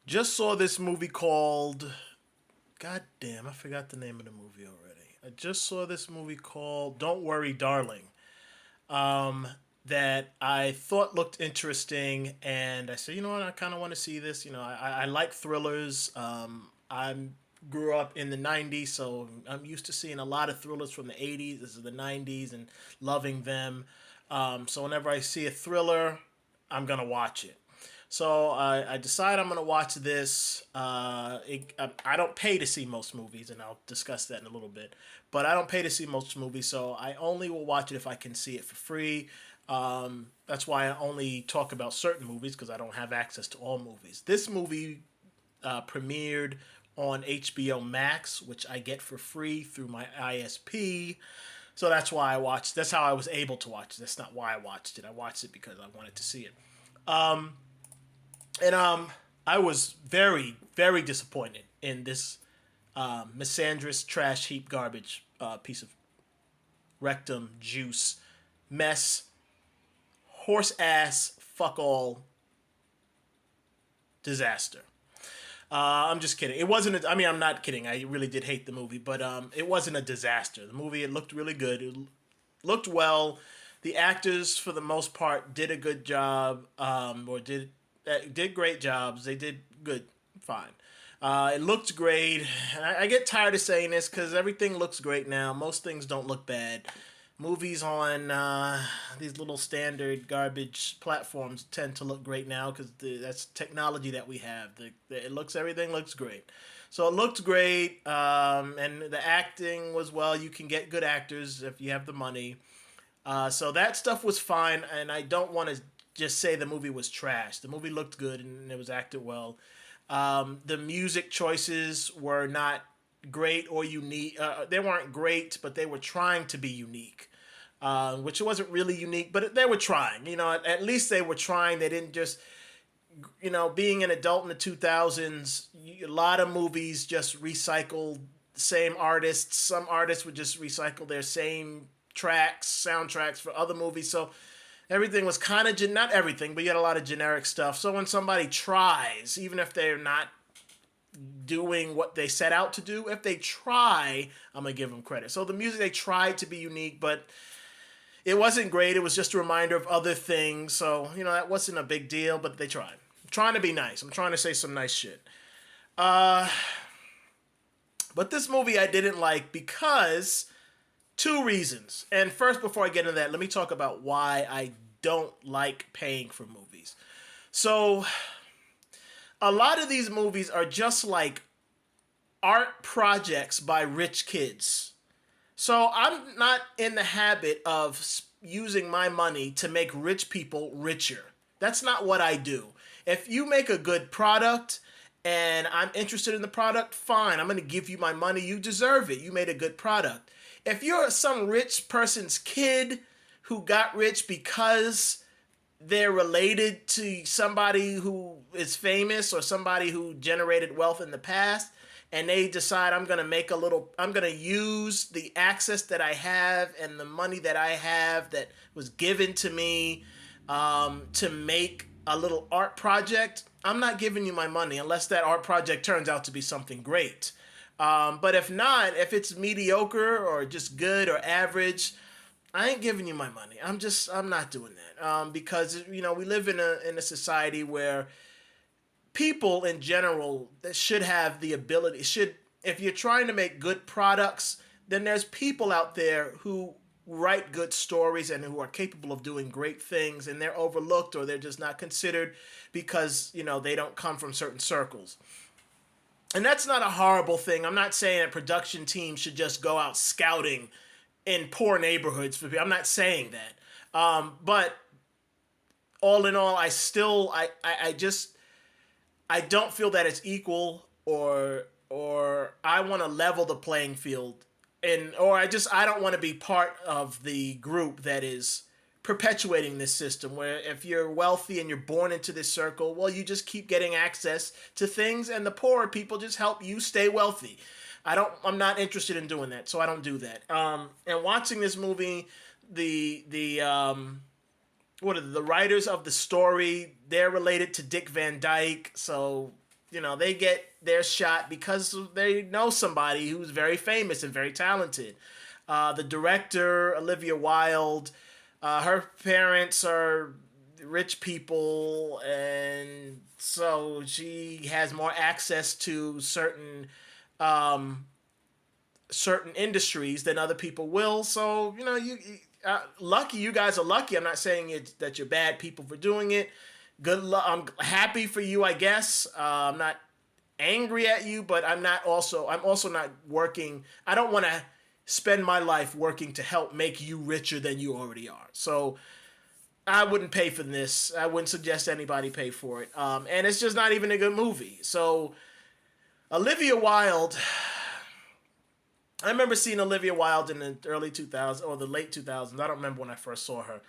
Just saw this movie called. God damn, I forgot the name of the movie already. I just saw this movie called Don't Worry, Darling. That I thought looked interesting, and I said, you know what, I kind of want to see this. I like thrillers. I grew up in the '90s, so I'm used to seeing a lot of thrillers from the '80s. This is the '90s, and loving them. So whenever I see a thriller, I'm gonna watch it. So I decide I'm gonna watch this. I don't pay to see most movies, and I'll discuss that in a little bit. But I don't pay to see most movies, so I only will watch it if I can see it for free. That's why I only talk about certain movies because I don't have access to all movies. This movie premiered on HBO Max, which I get for free through my ISP. So that's why I watched. That's how I was able to watch it. That's not why I watched it. I watched it because I wanted to see it. And I was very, very disappointed in this misandrous trash heap garbage piece of rectum juice mess, horse ass, fuck all disaster. I'm just kidding. It wasn't. I mean, I'm not kidding. I really did hate the movie, but it wasn't a disaster. The movie, it looked really good. It looked well. The actors, for the most part, did a good job, or did great jobs. They did good, fine. It looked great. And I get tired of saying this because everything looks great now. Most things don't look bad. Movies on these little standard garbage platforms tend to look great now because that's technology that we have. Everything looks great. So it looked great, and the acting was well. You can get good actors if you have the money. So that stuff was fine, and I don't want to just say the movie was trash. The movie looked good and it was acted well. The music choices were not great or unique. They weren't great, but they were trying to be unique. Which wasn't really unique, but they were trying. At least they were trying. They didn't just, being an adult in the 2000s, a lot of movies just recycled the same artists. Some artists would just recycle their same soundtracks for other movies. So everything was kind of, not everything, but you had a lot of generic stuff. So when somebody tries, even if they're not doing what they set out to do, if they try, I'm going to give them credit. So the music, they tried to be unique, but it wasn't great. It was just a reminder of other things. So, that wasn't a big deal, but they tried. I'm trying to be nice. I'm trying to say some nice shit. But this movie I didn't like because two reasons. And first, before I get into that, let me talk about why I don't like paying for movies. So, a lot of these movies are just like art projects by rich kids. So I'm not in the habit of using my money to make rich people richer. That's not what I do. If you make a good product and I'm interested in the product, fine. I'm going to give you my money. You deserve it. You made a good product. If you're some rich person's kid who got rich because they're related to somebody who is famous or somebody who generated wealth in the past, and they decide I'm going to use the access that I have and the money that I have that was given to me to make a little art project, I'm not giving you my money unless that art project turns out to be something great. But if not, if it's mediocre or just good or average, I ain't giving you my money. I'm not doing that. Because we live in a society where people in general that should have the ability should if you're trying to make good products, then there's people out there who write good stories and who are capable of doing great things, and they're overlooked or they're just not considered because they don't come from certain circles. And that's not a horrible thing. I'm not saying that production teams should just go out scouting in poor neighborhoods for people. I'm not saying that. But all in all, I just I don't feel that it's equal, or I want to level the playing field, and or I don't want to be part of the group that is perpetuating this system where if you're wealthy and you're born into this circle, well, you just keep getting access to things and the poorer people just help you stay wealthy. I'm not interested in doing that, so I don't do that. And watching this movie, the what are the writers of the story? They're related to Dick Van Dyke, so they get their shot because they know somebody who's very famous and very talented. The director, Olivia Wilde, her parents are rich people, and so she has more access to certain industries than other people will. So lucky, you guys are lucky. I'm not saying that you're bad people for doing it. Good luck. I'm happy for you, I guess. I'm not angry at you, but I'm also not working. I don't want to spend my life working to help make you richer than you already are. So I wouldn't pay for this. I wouldn't suggest anybody pay for it. And it's just not even a good movie. So Olivia Wilde, I remember seeing Olivia Wilde in the early 2000s or the late 2000s. I don't remember when I first saw her.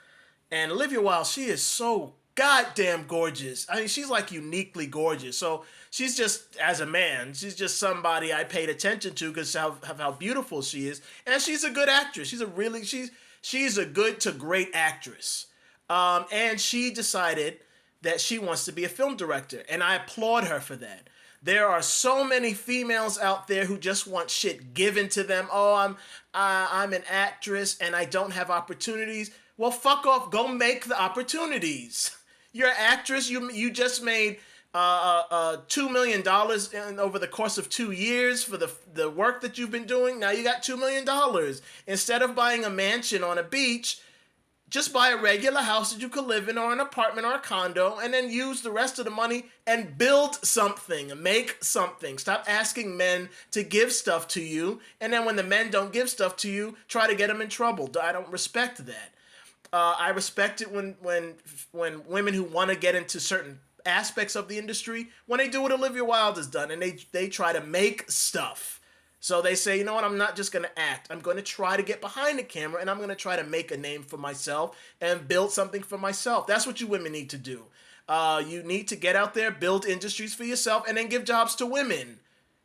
And Olivia Wilde, she is so goddamn gorgeous. I mean, she's like uniquely gorgeous. So she's just, as a man, she's just somebody I paid attention to because of how beautiful she is. And she's a good actress. She's a good to great actress. And she decided that she wants to be a film director. And I applaud her for that. There are so many females out there who just want shit given to them. Oh, I'm an actress and I don't have opportunities. Well, fuck off. Go make the opportunities. You're an actress. You just made $2 million over the course of 2 years for the work that you've been doing. Now you got $2 million. Instead of buying a mansion on a beach, just buy a regular house that you could live in, or an apartment or a condo, and then use the rest of the money and build something, make something. Stop asking men to give stuff to you, and then when the men don't give stuff to you, try to get them in trouble. I don't respect that. I respect it when women who want to get into certain aspects of the industry, when they do what Olivia Wilde has done, and they try to make stuff. So they say, you know what, I'm not just going to act. I'm going to try to get behind the camera, and I'm going to try to make a name for myself and build something for myself. That's what you women need to do. You need to get out there, build industries for yourself, and then give jobs to women.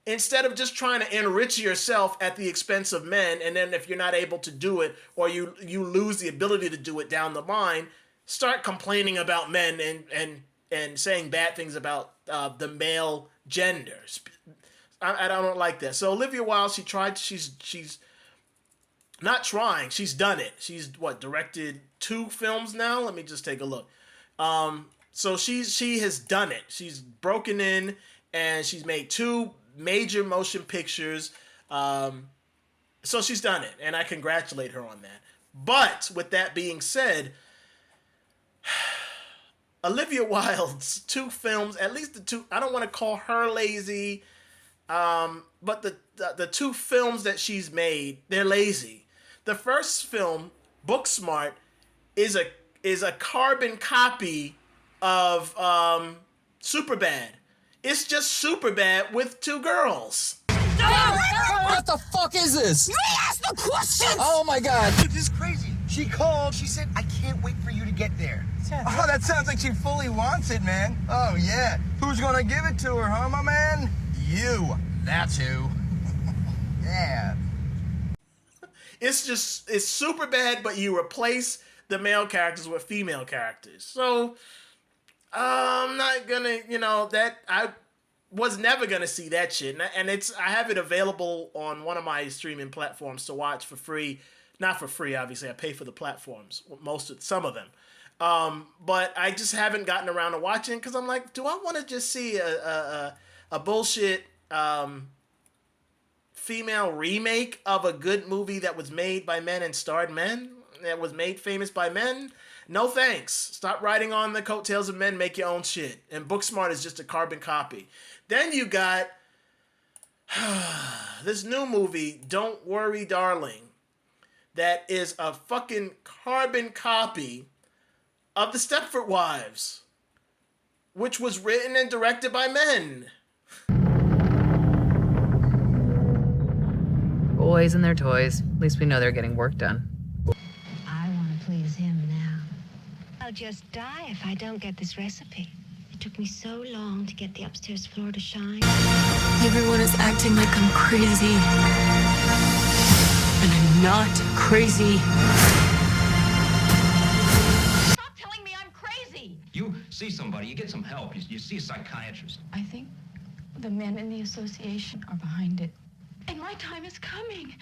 Instead of just trying to enrich yourself at the expense of men, and then if you're not able to do it, or you lose the ability to do it down the line, start complaining about men and saying bad things about the male gender. I don't like that. So Olivia Wilde, she's not trying. She's done it. She's directed 2 films now. Let me just take a look. So she has done it. She's broken in and she's made 2 major motion pictures. So she's done it, and I congratulate her on that. But with that being said, Olivia Wilde's 2 films, at least the 2, I don't want to call her lazy. But the 2 films that she's made, they're lazy. The first film, Booksmart, is a carbon copy of Superbad. It's just Superbad with 2 girls. What the fuck is this? You ask the questions! Oh my god. This is crazy. She called. She said, I can't wait for you to get there. Oh, that sounds like she fully wants it, man. Oh, yeah. Who's gonna give it to her, huh, my man? You. That's who. Yeah. It's super bad, but you replace the male characters with female characters. So, I'm not gonna, I was never gonna see that shit. And I have it available on one of my streaming platforms to watch for free. Not for free, obviously. I pay for the platforms, some of them. But I just haven't gotten around to watching because I'm like, do I want to just see a bullshit female remake of a good movie that was made by men and starred men, that was made famous by men? No thanks. Stop riding on the coattails of men, make your own shit. And Booksmart is just a carbon copy. Then you got this new movie, Don't Worry Darling, that is a fucking carbon copy of the Stepford Wives, which was written and directed by men. Boys and their toys. At least we know they're getting work done. I want to please him now. I'll just die if I don't get this recipe. It took me so long to get the upstairs floor to shine. Everyone is acting like I'm crazy. And I'm not crazy. Stop telling me I'm crazy! You see somebody, you get some help. You see a psychiatrist. I think The men in the association are behind it. And my time is coming.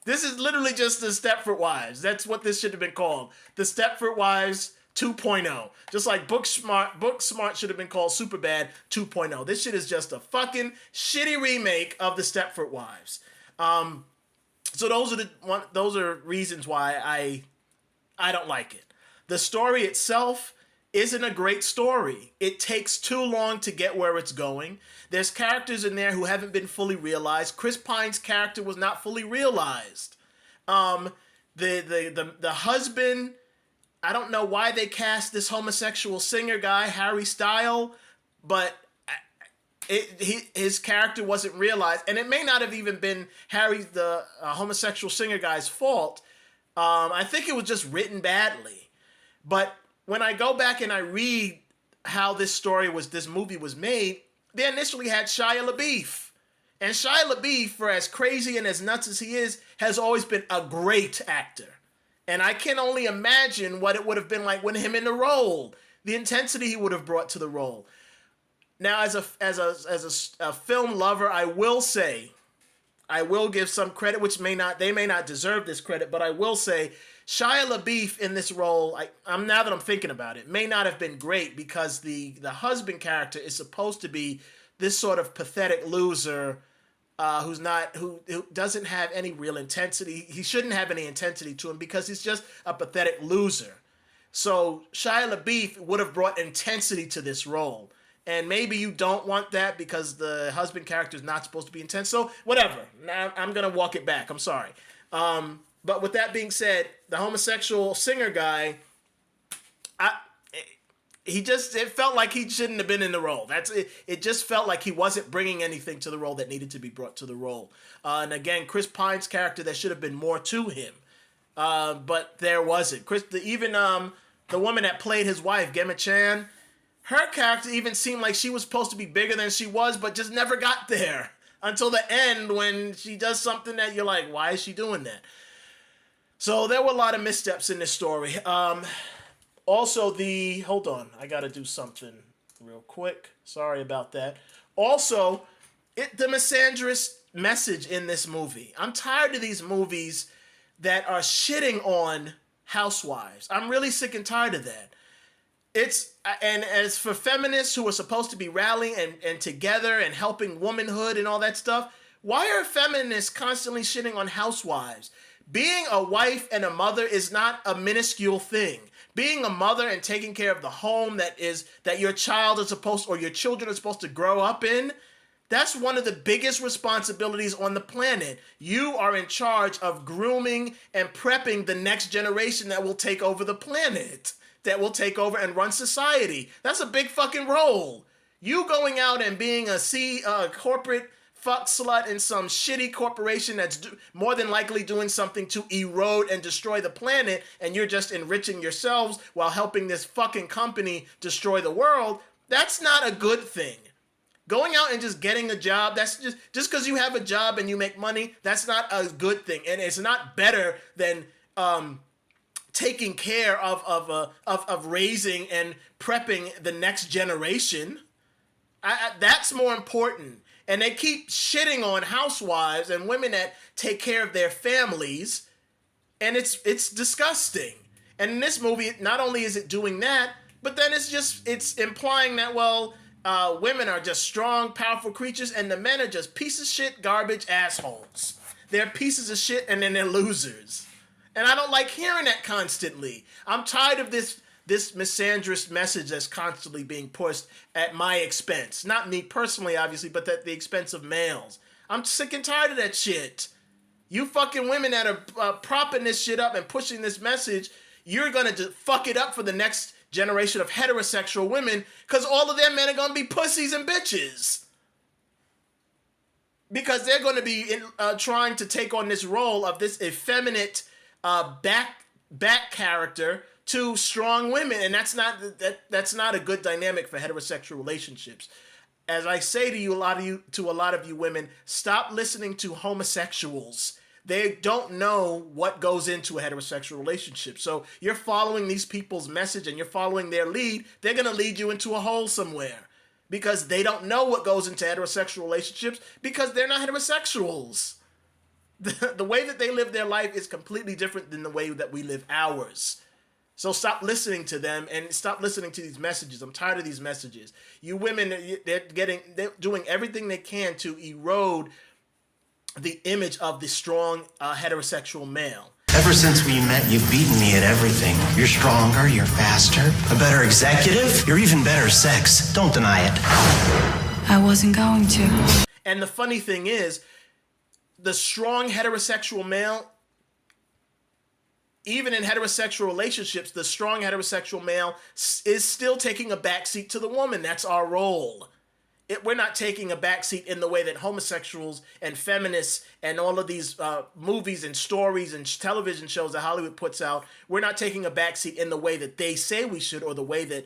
This is literally just the Stepford Wives. That's what this should have been called. The Stepford Wives 2.0. Just like Book Smart should have been called Superbad 2.0. This shit is just a fucking shitty remake of the Stepford Wives. So those are reasons why I don't like it. The story itself isn't a great story. It takes too long to get where it's going. There's characters in there who haven't been fully realized. Chris Pine's character was not fully realized. The husband, I don't know why they cast this homosexual singer guy, Harry Style, but his character wasn't realized. And it may not have even been Harry, the homosexual singer guy's fault. I think it was just written badly. But when I go back and I read how this movie was made, they initially had Shia LaBeouf. And Shia LaBeouf, for as crazy and as nuts as he is, has always been a great actor. And I can only imagine what it would have been like with him in the role, the intensity he would have brought to the role. Now, as a film lover, I will say, I will give some credit, which they may not deserve this credit, but I will say Shia LaBeouf in this role, now that I'm thinking about it, may not have been great because the husband character is supposed to be this sort of pathetic loser who doesn't have any real intensity. He shouldn't have any intensity to him because he's just a pathetic loser. So Shia LaBeouf would have brought intensity to this role. And maybe you don't want that because the husband character is not supposed to be intense. So whatever. Now I'm going to walk it back. I'm sorry. But with that being said, the homosexual singer guy, it felt like he shouldn't have been in the role. That's it. It just felt like he wasn't bringing anything to the role that needed to be brought to the role. And again, Chris Pine's character, there should have been more to him. But there wasn't. The woman that played his wife, Gemma Chan, her character even seemed like she was supposed to be bigger than she was, but just never got there until the end when she does something that you're like, why is she doing that? So there were a lot of missteps in this story. Also, hold on, I gotta do something real quick. Sorry about that. Also, the misandrist message in this movie. I'm tired of these movies that are shitting on housewives. I'm really sick and tired of that. And as for feminists who are supposed to be rallying and together and helping womanhood and all that stuff, why are feminists constantly shitting on housewives? Being a wife and a mother is not a minuscule thing. Being a mother and taking care of the home that your child is supposed, or your children are supposed to grow up in, that's one of the biggest responsibilities on the planet. You are in charge of grooming and prepping the next generation that will take over the planet, that will take over and run society. That's a big fucking role. You going out and being a corporate fuck slut in some shitty corporation that's more than likely doing something to erode and destroy the planet, and you're just enriching yourselves while helping this fucking company destroy the world, that's not a good thing. Going out and just getting a job, that's just because you have a job and you make money, that's not a good thing. And it's not better than taking care of raising and prepping the next generation. That's more important. And they keep shitting on housewives and women that take care of their families, and it's disgusting. And in this movie, not only is it doing that, but then it's implying that, women are just strong, powerful creatures, and the men are just pieces of shit, garbage, assholes. They're pieces of shit, and then they're losers. And I don't like hearing that constantly. I'm tired of this misandrist message that's constantly being pushed at my expense. Not me personally, obviously, but at the expense of males. I'm sick and tired of that shit. You fucking women that are propping this shit up and pushing this message, you're going to fuck it up for the next generation of heterosexual women, because all of them men are going to be pussies and bitches. Because they're going to be trying to take on this role of this effeminate back character to strong women, and that's not a good dynamic for heterosexual relationships. As I say to a lot of you women, stop listening to homosexuals. They don't know what goes into a heterosexual relationship. So you're following these people's message and you're following their lead. They're going to lead you into a hole somewhere because they don't know what goes into heterosexual relationships because they're not heterosexuals. The way that they live their life is completely different than the way that we live ours. So stop listening to them and stop listening to these messages. I'm tired of these messages. You women, they're doing everything they can to erode the image of the strong heterosexual male. Ever since we met, you've beaten me at everything. You're stronger, you're faster, a better executive, you're even better sex. Don't deny it. I wasn't going to. And the funny thing is, the strong heterosexual male, even in heterosexual relationships, the strong heterosexual male is still taking a backseat to the woman. That's our role. We're not taking a backseat in the way that homosexuals and feminists and all of these movies and stories and television shows that Hollywood puts out, we're not taking a backseat in the way that they say we should or the way that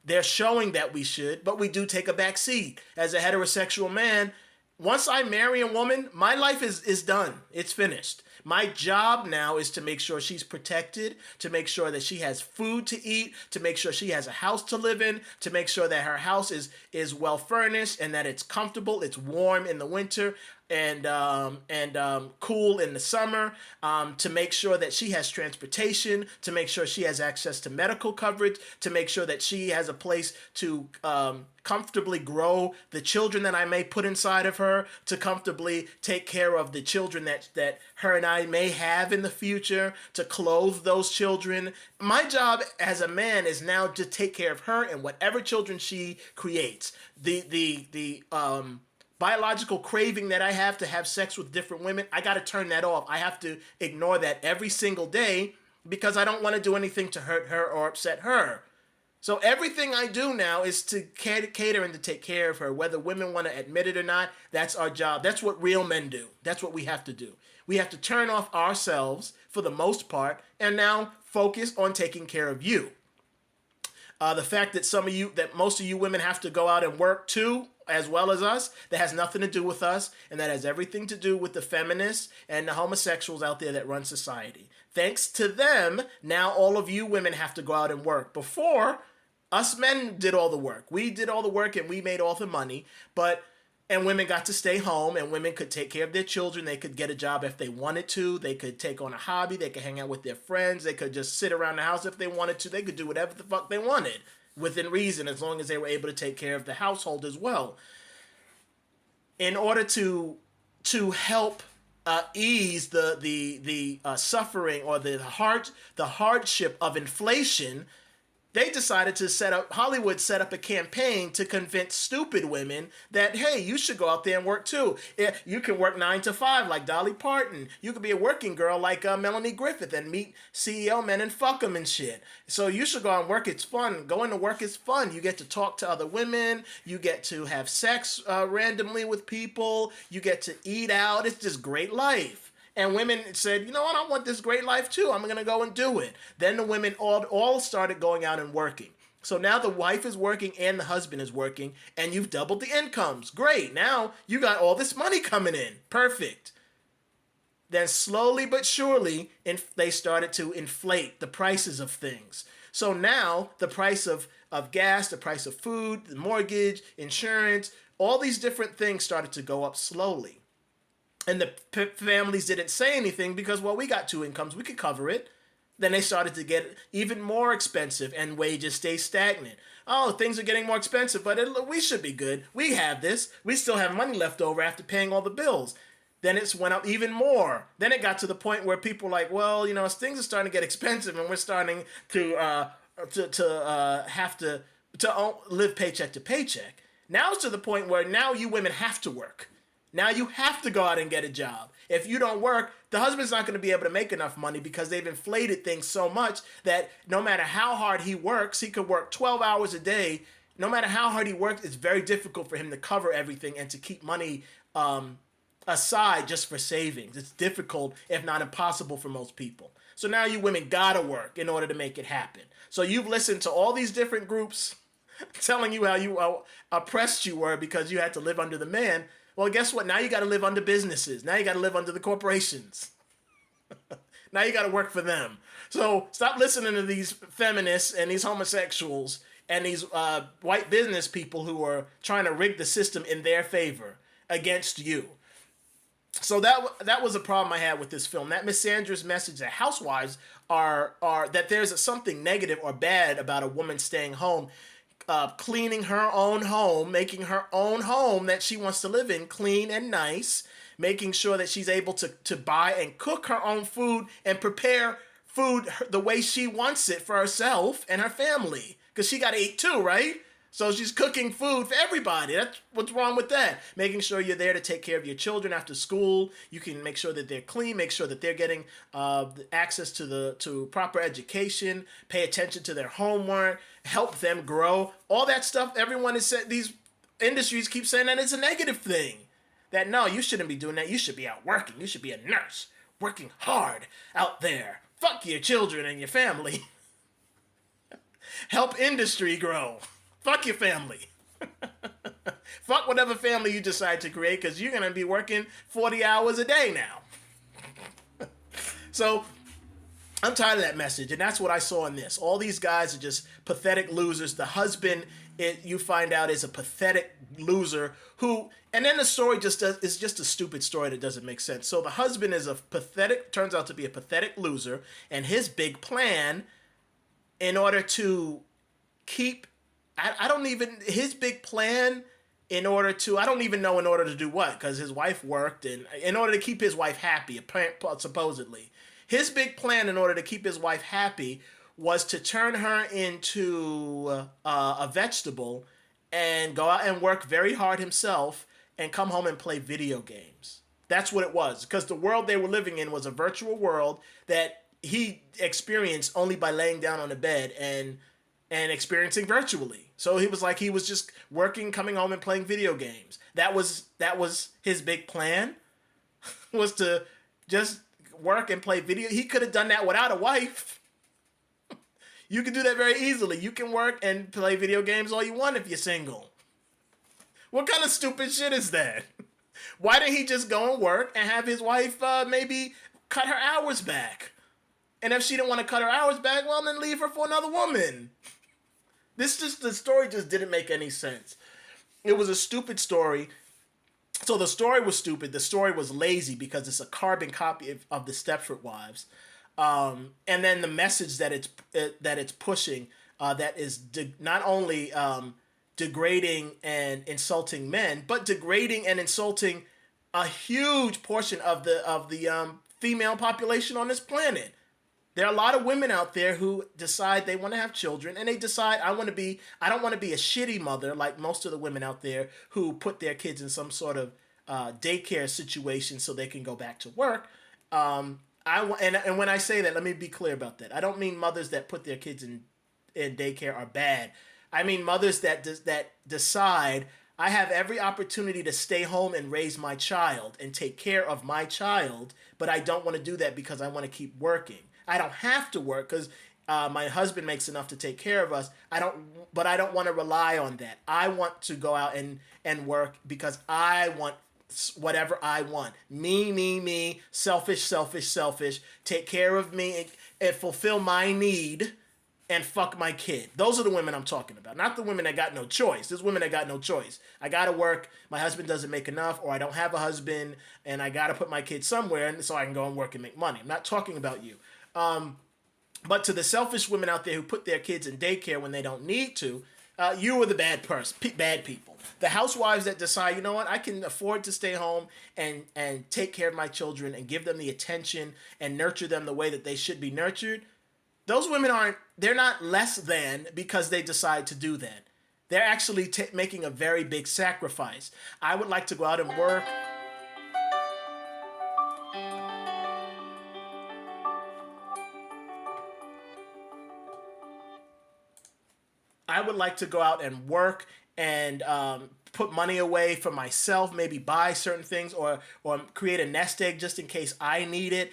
they're showing that we should, but we do take a backseat. As a heterosexual man, once I marry a woman, my life is done. It's finished. My job now is to make sure she's protected, to make sure that she has food to eat, to make sure she has a house to live in, to make sure that her house is well furnished and that it's comfortable, it's warm in the winter and cool in the summer, to make sure that she has transportation, to make sure she has access to medical coverage, to make sure that she has a place to comfortably grow the children that I may put inside of her, to comfortably take care of the children that her and I may have in the future, to clothe those children. My job as a man is now to take care of her and whatever children she creates. The biological craving that I have to have sex with different women, I got to turn that off. I have to ignore that every single day because I don't want to do anything to hurt her or upset her. So everything I do now is to cater and to take care of her, whether women want to admit it or not. That's our job. That's what real men do. That's what we have to do. We have to turn off ourselves for the most part and now focus on taking care of you. The fact that most of you women have to go out and work too, as well as us, that has nothing to do with us, and that has everything to do with the feminists and the homosexuals out there that run society. Thanks to them, now all of you women have to go out and work. Before, us men did all the work. We did all the work and we made all the money, and women got to stay home, and women could take care of their children. They could get a job if they wanted to. They could take on a hobby. They could hang out with their friends. They could just sit around the house if they wanted to. They could do whatever the fuck they wanted within reason, as long as they were able to take care of the household as well. In order to help ease the suffering or the hardship of inflation, they decided to Hollywood set up a campaign to convince stupid women that, hey, you should go out there and work too. You can work 9 to 5 like Dolly Parton. You could be a working girl like Melanie Griffith and meet CEO men and fuck them and shit. So you should go out and work. It's fun. Going to work is fun. You get to talk to other women. You get to have sex randomly with people. You get to eat out. It's just great life. And women said, you know what, I want this great life too. I'm going to go and do it. Then the women all started going out and working. So now the wife is working and the husband is working, and you've doubled the incomes. Great. Now you got all this money coming in. Perfect. Then slowly but surely, they started to inflate the prices of things. So now the price of gas, the price of food, the mortgage, insurance, all these different things started to go up slowly. And the families didn't say anything because, well, we got 2 incomes. We could cover it. Then they started to get even more expensive and wages stay stagnant. Oh, things are getting more expensive, but we should be good. We have this. We still have money left over after paying all the bills. Then it went up even more. Then it got to the point where people were like, well, you know, things are starting to get expensive and we're starting to have to live paycheck to paycheck. Now it's to the point where now you women have to work. Now you have to go out and get a job. If you don't work, the husband's not going to be able to make enough money because they've inflated things so much that no matter how hard he works, he could work 12 hours a day. No matter how hard he works, it's very difficult for him to cover everything and to keep money aside just for savings. It's difficult, if not impossible, for most people. So now you women gotta work in order to make it happen. So you've listened to all these different groups telling you how oppressed you were because you had to live under the man. Well, guess what? Now you got to live under businesses. Now you got to live under the corporations. Now you got to work for them. So stop listening to these feminists and these homosexuals and these white business people who are trying to rig the system in their favor against you. So that was a problem I had with this film. That Miss Sandra's message that housewives are that there's something negative or bad about a woman staying home, cleaning her own home, making her own home that she wants to live in clean and nice, making sure that she's able to buy and cook her own food and prepare food the way she wants it for herself and her family. Because she got to eat too, right? So she's cooking food for everybody. That's what's wrong with that. Making sure you're there to take care of your children after school. You can make sure that they're clean, make sure that they're getting access to proper education, pay attention to their homework, help them grow. All that stuff, everyone is said, these industries keep saying that it's a negative thing. That no, you shouldn't be doing that. You should be out working. You should be a nurse, working hard out there. Fuck your children and your family. Help industry grow. Fuck your family. Fuck whatever family you decide to create, because you're going to be working 40 hours a day now. So I'm tired of that message, and that's what I saw in this. All these guys are just pathetic losers. The husband, you find out, is a pathetic loser who, and then the story is just a stupid story that doesn't make sense. So the husband is turns out to be a pathetic loser, and his big plan in order to keep, I don't even know in order to do what, because his wife worked, and in order to keep his wife happy, supposedly. His big plan in order to keep his wife happy was to turn her into a vegetable and go out and work very hard himself and come home and play video games. That's what it was, because the world they were living in was a virtual world that he experienced only by laying down on the bed and experiencing virtually. So he was just working, coming home and playing video games. That was his big plan, was to just work and play video. He could have done that without a wife. You can do that very easily. You can work and play video games all you want if you're single. What kind of stupid shit is that? Why didn't he just go and work and have his wife maybe cut her hours back? And if she didn't want to cut her hours back, well, then leave her for another woman. The story just didn't make any sense. It was a stupid story. So the story was stupid. The story was lazy because it's a carbon copy of the Stepford Wives. And then the message that it's pushing, that is not only degrading and insulting men, but degrading and insulting a huge portion of the female population on this planet. There are a lot of women out there who decide they want to have children, and they decide I don't want to be a shitty mother like most of the women out there who put their kids in some sort of daycare situation so they can go back to work. And when I say that, let me be clear about that. I don't mean mothers that put their kids in daycare are bad. I mean mothers that decide I have every opportunity to stay home and raise my child and take care of my child, but I don't want to do that because I want to keep working. I don't have to work because my husband makes enough to take care of us. But I don't want to rely on that. I want to go out and work because I want whatever I want. Me, selfish. Take care of me and fulfill my need and fuck my kid. Those are the women I'm talking about. Not the women that got no choice. There's women that got no choice. I got to work. My husband doesn't make enough, or I don't have a husband and I got to put my kid somewhere and so I can go and work and make money. I'm not talking about you. But to the selfish women out there who put their kids in daycare when they don't need to, you are the bad people. The housewives that decide, you know what, I can afford to stay home and take care of my children and give them the attention and nurture them the way that they should be nurtured. Those women they're not less than because they decide to do that. They're actually making a very big sacrifice. I would like to go out and work. I would like to go out and work and put money away for myself, maybe buy certain things or create a nest egg just in case I need it.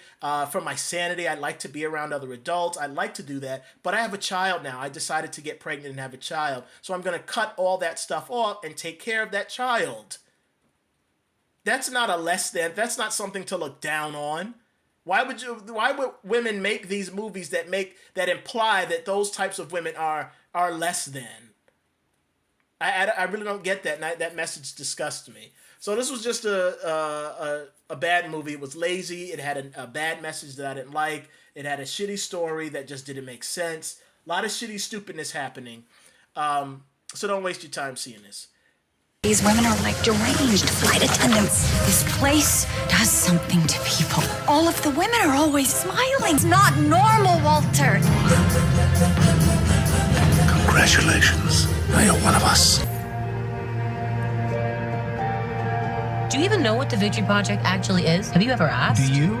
For my sanity, I'd like to be around other adults. I'd like to do that. But I have a child now. I decided to get pregnant and have a child. So I'm going to cut all that stuff off and take care of that child. that's not a less than. That's not something to look down on. Why would women make these movies that imply that those types of women are less than? I really don't get that. And that message disgusts me. So this was just a bad movie. It was lazy. It had a bad message that I didn't like. It had a shitty story that just didn't make sense. A lot of shitty stupidness happening. So don't waste your time seeing this. These women are like deranged flight attendants. This place does something to people. All of the women are always smiling. It's not normal, Walter. Congratulations. Now you're one of us. Do you even know what the Victory Project actually is? Have you ever asked? Do you?